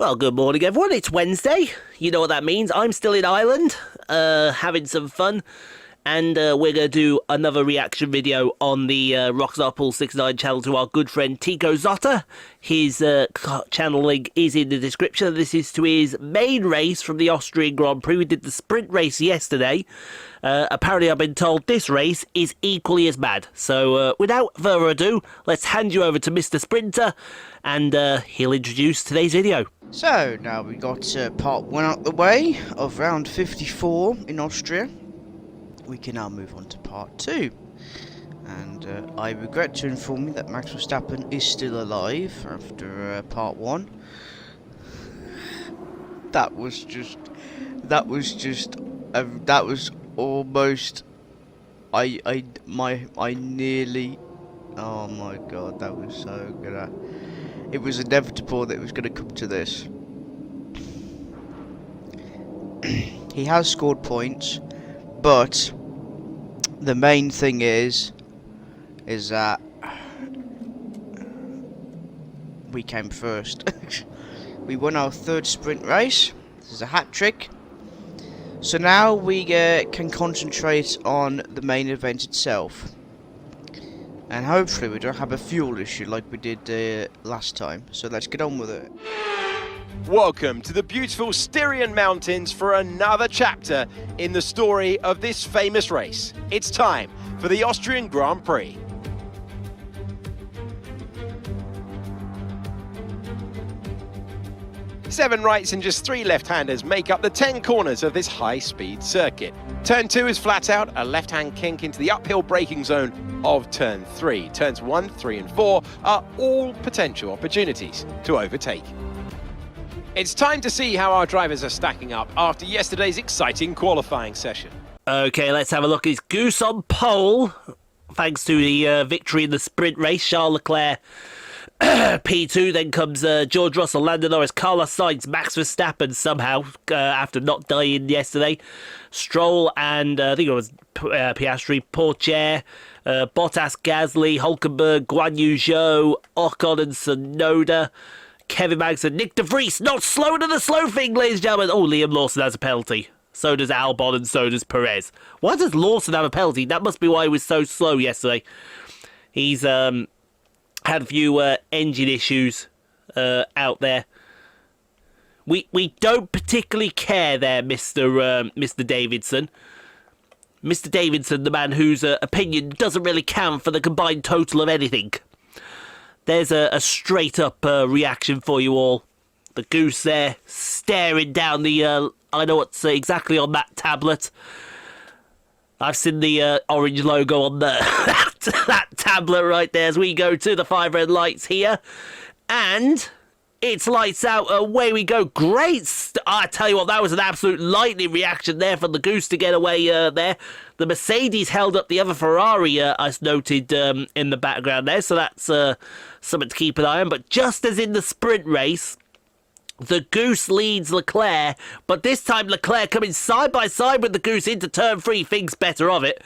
Well, good morning, everyone. It's Wednesday. You know what that means. I'm still in Ireland, having some fun. And we're going to do another reaction video on the RockstarPoole69 channel to our good friend Tico Zotter. His channel link is in the description. This is to his main race from the Austrian Grand Prix. We did the sprint race yesterday. Apparently, I've been told this race is equally as bad. So, without further ado, let's hand you over to Mr. Sprinter, and he'll introduce today's video. So, now we got part 1 out the way of round 54 in Austria. We can now move on to part 2. And I regret to inform you that Max Verstappen is still alive after part 1. That was almost, I nearly, oh my god, that was so good. It was inevitable that it was going to come to this. He has scored points, but the main thing is that we came first. We won our 3rd sprint race. This is a hat-trick. So now we can concentrate on the main event itself. And hopefully we don't have a fuel issue like we did last time. So let's get on with it. Welcome to the beautiful Styrian Mountains for another chapter in the story of this famous race. It's time for the Austrian Grand Prix. Seven rights and just 3 left-handers make up the 10 corners of this high-speed circuit. Turn 2 is flat out, a left-hand kink into the uphill braking zone of turn 3. Turns 1, 3 and 4 are all potential opportunities to overtake. It's time to see how our drivers are stacking up after yesterday's exciting qualifying session. Okay, let's have a look. It's Goose on pole, thanks to the victory in the sprint race. Charles Leclerc P2, then comes George Russell, Lando Norris, Carlos Sainz, Max Verstappen somehow, after not dying yesterday. Stroll and I think it was Piastri, Pourchaire, Bottas, Gasly, Hulkenberg, Guan Yu Zhou, Ocon and Tsunoda, Kevin Magnussen, Nick De Vries, not slow to the slow thing, ladies and gentlemen. Oh, Liam Lawson has a penalty. So does Albon and so does Perez. Why does Lawson have a penalty? That must be why he was so slow yesterday. He's had a few engine issues out there. We don't particularly care there, Mr. Davidson. Mr. Davidson, the man whose opinion doesn't really count for the combined total of anything. There's a straight-up reaction for you all. The Goose there, staring down the, I know what's exactly on that tablet. I've seen the orange logo on the that tablet right there as we go to the 5 red lights here. And it's lights out, away we go. Great! I tell you what, that was an absolute lightning reaction there from the Goose to get away there. The Mercedes held up the other Ferrari, as noted in the background there, so that's something to keep an eye on. But just as in the sprint race, the Goose leads Leclerc, but this time Leclerc coming side by side with the Goose into turn 3, thinks better of it.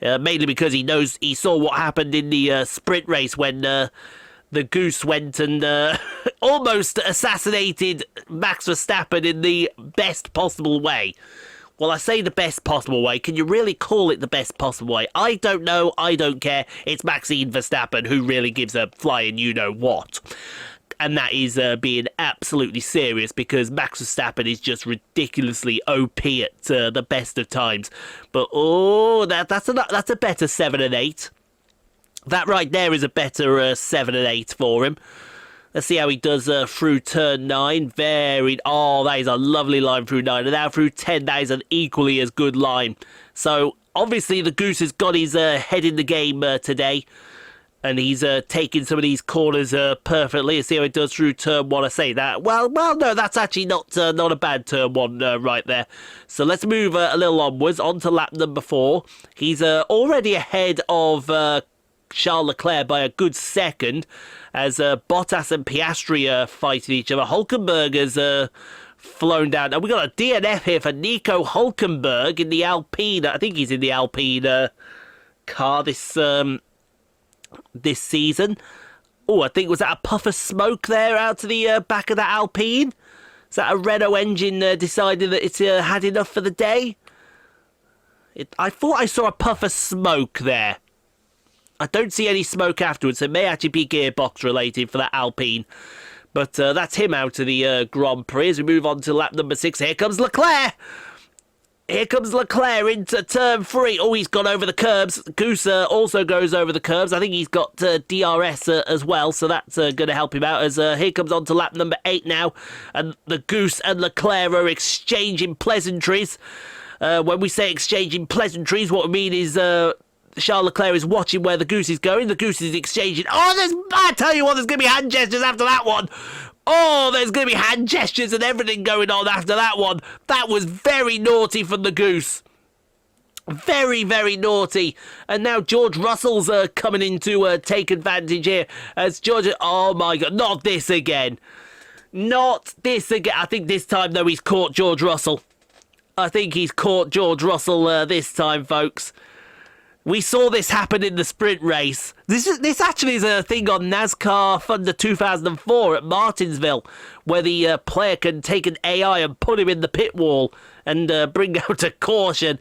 Mainly because he saw what happened in the sprint race when the Goose went and almost assassinated Max Verstappen in the best possible way. Well, I say the best possible way. Can you really call it the best possible way? I don't know. I don't care. It's Maxine Verstappen who really gives a flying you-know-what. And that is being absolutely serious because Max Verstappen is just ridiculously OP at the best of times. But, oh, that's a better 7 and 8. That right there is a better 7 and 8 for him. Let's see how he does through turn 9. Oh, that is a lovely line through 9. And now through 10, that is an equally as good line. So, obviously, the Goose has got his head in the game today. And he's taking some of these corners perfectly. Let's see how it does through turn 1. I say that. Well, no, that's actually not a bad turn 1 right there. So let's move a little onwards, on to lap number 4. He's already ahead of Charles Leclerc by a good second, as Bottas and Piastri fighting each other. Hulkenberg has flown down. And we've got a DNF here for Nico Hulkenberg in the Alpine. I think he's in the Alpine car this season. I think, was that a puff of smoke there out to the back of that Alpine? Is that a Renault engine deciding that it's had enough for the day? I thought I saw a puff of smoke there. I don't see any smoke afterwards, so it may actually be gearbox related for that Alpine. But that's him out of the Grand Prix. As we move on to lap number 6, here comes Leclerc. Here comes Leclerc into turn 3. Oh, he's gone over the curbs. Goose also goes over the curbs. I think he's got DRS as well, so that's going to help him out. As here comes on to lap number 8 now. And the Goose and Leclerc are exchanging pleasantries. When we say exchanging pleasantries, what we mean is Charles Leclerc is watching where the Goose is going. The Goose is exchanging. Oh, I tell you what, there's going to be hand gestures after that one. Oh, there's going to be hand gestures and everything going on after that one. That was very naughty from the Goose. Very, very naughty. And now George Russell's coming in to take advantage here. As George... Oh, my God. Not this again. Not this again. I think this time, though, he's caught George Russell. I think he's caught George Russell this time, folks. We saw this happen in the sprint race. This actually is a thing on NASCAR Thunder 2004 at Martinsville, where the player can take an AI and put him in the pit wall and bring out a caution.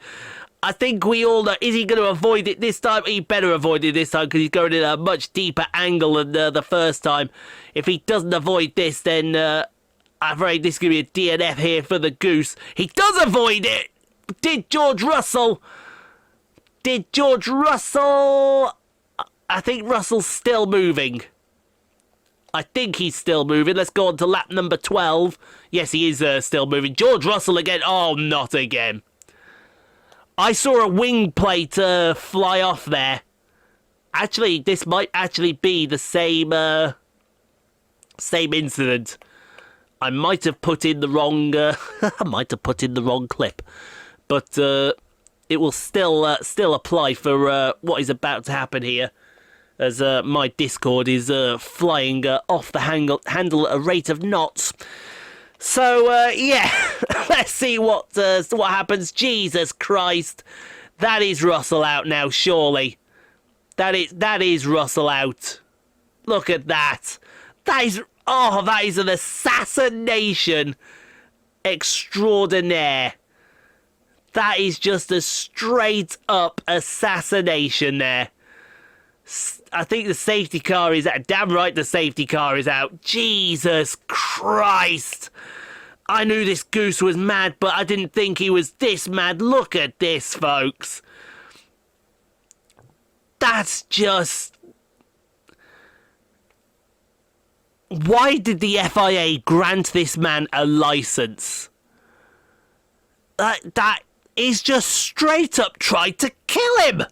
I think we all know, is he going to avoid it this time? He better avoid it this time because he's going in a much deeper angle than the first time. If he doesn't avoid this, then I'm afraid this is going to be a DNF here for the Goose. He does avoid it! Did George Russell? I think Russell's still moving. I think he's still moving. Let's go on to lap number 12. Yes, he is still moving. George Russell again. Oh, not again. I saw a wing plate fly off there. Actually, this might actually be the same incident. I might have put in the wrong. I might have put in the wrong clip, but it will still apply for what is about to happen here, as my Discord is flying off the handle at a rate of knots. So yeah, let's see what happens. Jesus Christ, that is Russell out now. Surely, that is Russell out. Look at that. That is an assassination extraordinaire. That is just a straight up assassination there. I think the safety car is out. Damn right the safety car is out. Jesus Christ. I knew this Goose was mad, but I didn't think he was this mad. Look at this, folks. That's just... Why did the FIA grant this man a license? That is just straight up tried to kill him.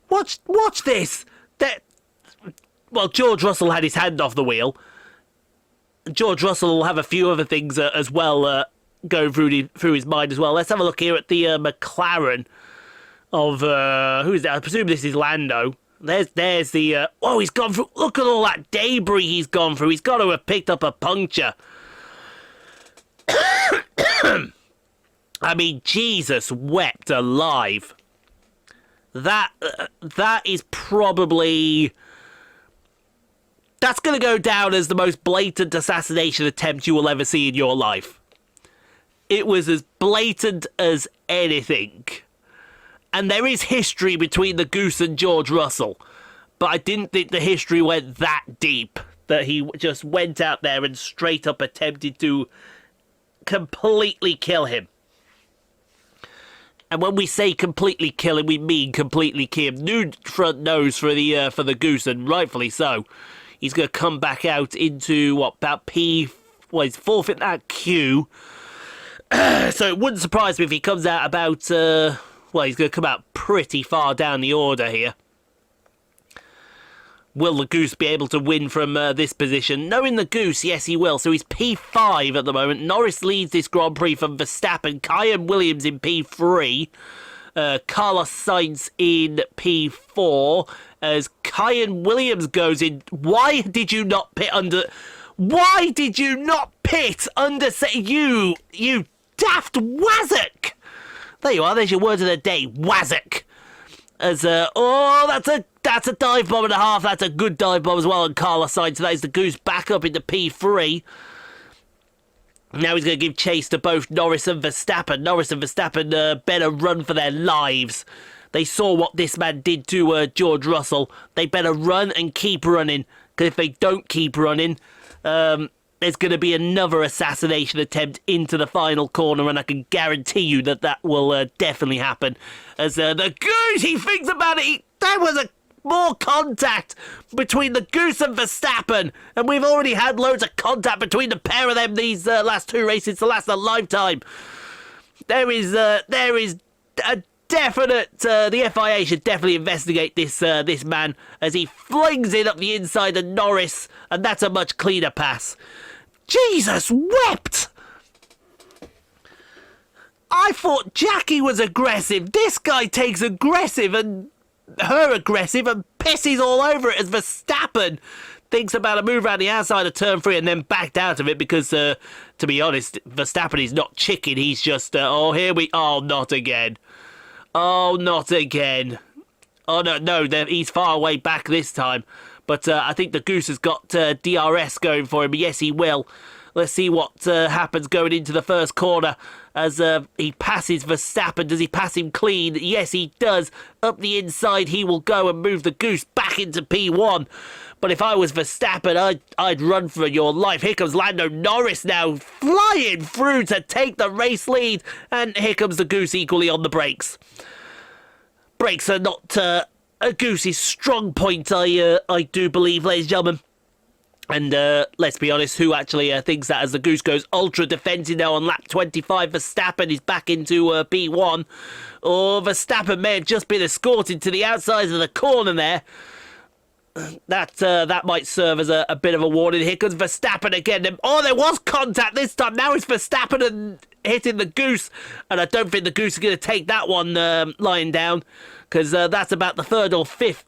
Watch this. Well, George Russell had his hand off the wheel. George Russell will have a few other things as well going through his mind as well. Let's have a look here at the McLaren of who is that? I presume this is Lando. There's the he's gone through. Look at all that debris he's gone through. He's got to have picked up a puncture. I mean, Jesus wept alive. That is probably... That's going to go down as the most blatant assassination attempt you will ever see in your life. It was as blatant as anything. And there is history between the Goose and George Russell. But I didn't think the history went that deep. That he just went out there and straight up attempted to completely kill him. And when we say completely kill him, we mean completely kill him. New front nose for the Goose, and rightfully so. He's going to come back out into, about P... Well, he's forfeit that Q. So it wouldn't surprise me if he comes out about... he's going to come out pretty far down the order here. Will the Goose be able to win from this position? Knowing the Goose, yes, he will. So he's P5 at the moment. Norris leads this Grand Prix from Verstappen. Kyan Williams in P3. Carlos Sainz in P4. As Kyan Williams goes in. Why did you not pit under... Why did you not pit under... You daft Wazzock! There you are. There's your word of the day. Wazzock. As, that's That's a dive bomb and a half. That's a good dive bomb as well on Carlos Sainz. So that is the Goose back up into P3. Now he's going to give chase to both Norris and Verstappen. Norris and Verstappen better run for their lives. They saw what this man did to George Russell. They better run and keep running. Because if they don't keep running, there's going to be another assassination attempt into the final corner. And I can guarantee you that that will definitely happen. As the Goose, he thinks about it. There was more contact between the Goose and Verstappen. And we've already had loads of contact between the pair of them these last two races to last a lifetime. There is a definite, the FIA should definitely investigate this man as he flings it up the inside of Norris, and that's a much cleaner pass. Jesus wept! I thought Jackie was aggressive. This guy takes aggressive and pisses all over it as Verstappen thinks about a move around the outside of turn 3 and then backed out of it because, to be honest, Verstappen is not chicken. He's just, not again. Oh, not again. Oh, no, he's far away back this time. But I think the Goose has got DRS going for him. Yes, he will. Let's see what happens going into the first corner as he passes Verstappen. Does he pass him clean? Yes, he does. Up the inside, he will go and move the Goose back into P1. But if I was Verstappen, I'd run for your life. Here comes Lando Norris now, flying through to take the race lead. And here comes the Goose equally on the brakes. Brakes are not a Goose's strong point, I do believe, ladies and gentlemen. And let's be honest, who actually thinks that as the Goose goes ultra defensive now on lap 25? Verstappen is back into P1. Or Verstappen may have just been escorted to the outside of the corner there. That might serve as a bit of a warning. Here comes Verstappen again. Oh, there was contact this time. Now it's Verstappen and hitting the Goose. And I don't think the Goose is going to take that one lying down. Because that's about the third or fourth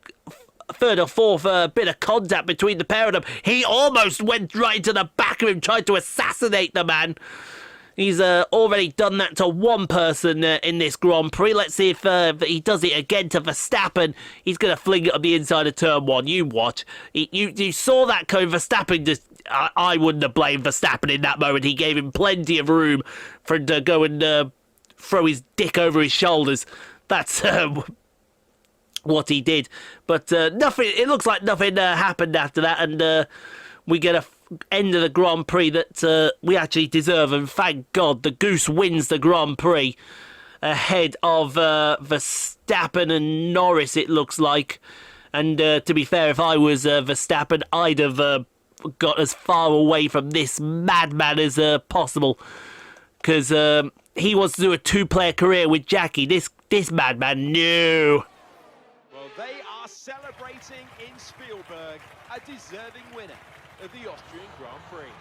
bit of contact between the pair of them. He almost went right into the back of him, tried to assassinate the man. He's already done that to one person in this Grand Prix. Let's see if he does it again to Verstappen. He's going to fling it on the inside of turn 1. You watch. You saw that code. Verstappen just... I wouldn't have blamed Verstappen in that moment. He gave him plenty of room for him to go and throw his dick over his shoulders. That's... what he did, but nothing. It looks like nothing happened after that, and we get a end of the Grand Prix that we actually deserve. And thank God, the Goose wins the Grand Prix ahead of Verstappen and Norris. It looks like, and to be fair, if I was Verstappen, I'd have got as far away from this madman as possible, because he wants to do a two-player career with Jackie. This madman, no. They are celebrating in Spielberg, a deserving winner of the Austrian Grand Prix.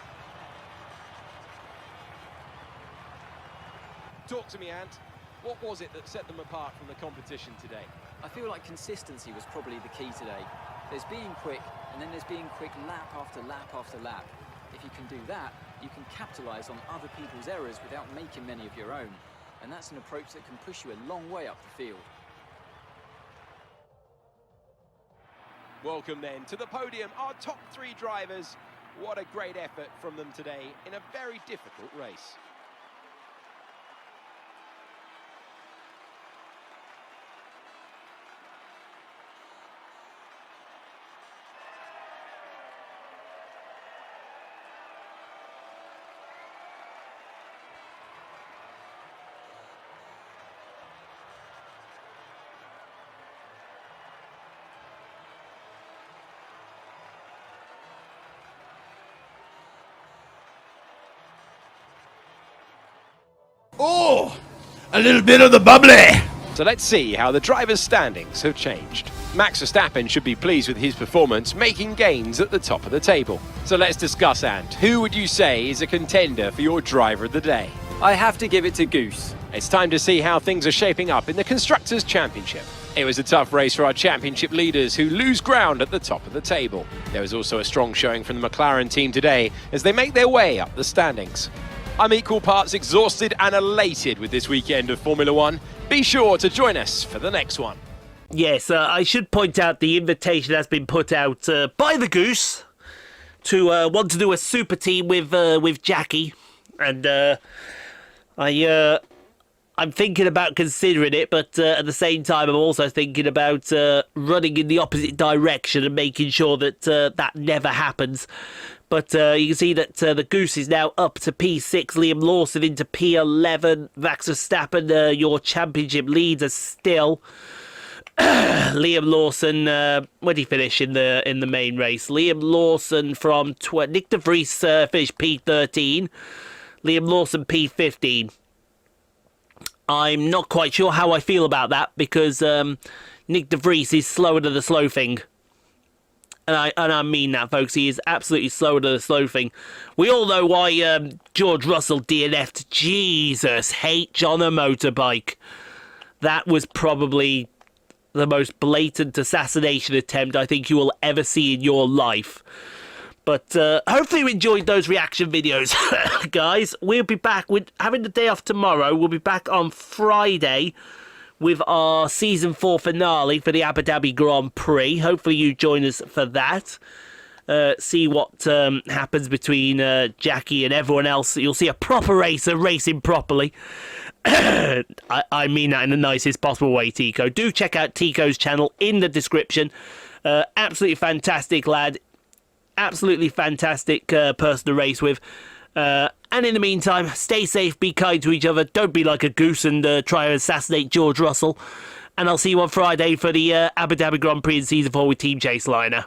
Talk to me, Ant. What was it that set them apart from the competition today? I feel like consistency was probably the key today. There's being quick, and then there's being quick lap after lap after lap. If you can do that, you can capitalise on other people's errors without making many of your own. And that's an approach that can push you a long way up the field. Welcome then to the podium, our top 3 drivers. What a great effort from them today in a very difficult race. Oh, a little bit of the bubbly. So let's see how the drivers' standings have changed. Max Verstappen should be pleased with his performance, making gains at the top of the table. So let's discuss, Ant. Who would you say is a contender for your driver of the day? I have to give it to Goose. It's time to see how things are shaping up in the Constructors' Championship. It was a tough race for our championship leaders who lose ground at the top of the table. There was also a strong showing from the McLaren team today as they make their way up the standings. I'm equal parts exhausted and elated with this weekend of Formula One. Be sure to join us for the next one. Yes, I should point out the invitation has been put out by the Goose to want to do a super team with Jackie, and I'm thinking about considering it, but at the same time, I'm also thinking about running in the opposite direction and making sure that that never happens. But you can see that the Goose is now up to P6, Liam Lawson into P11, Max Verstappen, your championship leader still. Liam Lawson, where did he finish in the main race? Liam Lawson from Nick de Vries finished P13, Liam Lawson P15. I'm not quite sure how I feel about that because Nick de Vries is slower than the slow thing. And I mean that, folks. He is absolutely slower than the slow thing. We all know why George Russell DNF'd. Jesus H on a motorbike. That was probably the most blatant assassination attempt I think you will ever see in your life. But hopefully you enjoyed those reaction videos, guys. We'll be back. We're having the day off tomorrow. We'll be back on Friday with our Season 4 finale for the Abu Dhabi Grand Prix. Hopefully you join us for that. See what happens between Jackie and everyone else. You'll see a proper racer racing properly. I mean that in the nicest possible way, Tico. Do check out Tico's channel in the description. Absolutely fantastic lad. Absolutely fantastic person to race with. And in the meantime, stay safe, be kind to each other, don't be like a goose and try and assassinate George Russell. And I'll see you on Friday for the Abu Dhabi Grand Prix in Season 4 with Team Chase Liner.